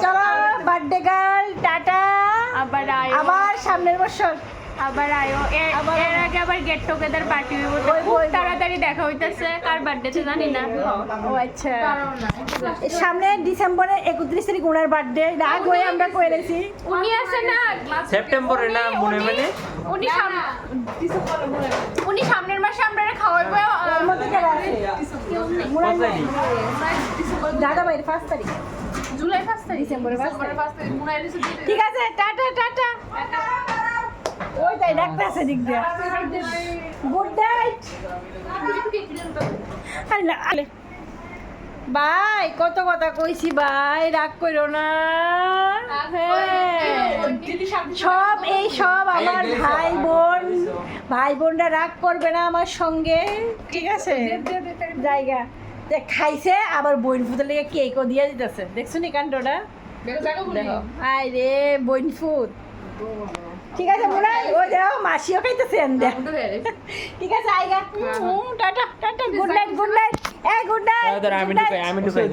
চলো birthday girl tata, আবার সামনের বছর আবার আয়ো। এর আগে আবার গেট টুগেদার পার্টি হইব, খুব তাড়াতাড়ি দেখা হইতাছে। কার বার্থডেতে জানি না। ও আচ্ছা, সামনে ডিসেম্বরে 31 তারিখ ওনার বার্থডে, রাগ হয়ে আমরা কয়ে রেছি। উনি আছে না সেপ্টেম্বরে না মনে মনে উনি সামনের মাসে আমরা খাওয়াইবো। এর মধ্যে কারা আছে? মুরাদ ভাই, দাদা ভাই 5 তারিখ, জুলাই 5 তারিখ, ডিসেম্বরের 5 তারিখ। ঠিক আছে, টাটা টাটা। ওই তাই ডাক্তার আছে দিক দিয়ে। Good night. আরে না ভাই, কত কথা কইছি ভাই, রাগ কইরো না। সব আমার ভাই বোনরা রাগ করবে না আমার সঙ্গে, ঠিক আছে? জায়গা খাইছে আবার বইন ফুতের লেগে কেকও দিয়ে দিতেছে, দেখছো নি কাণ্ডটা? দেখো আই রে বইন ফুত। ঠিক আছে মনে হয় ওই দেখো মাসিও খাইতেছেন। ঠিক আছে আইগা, tata tata, good night good night, এই গুড নাইট। আমি ঢুকাই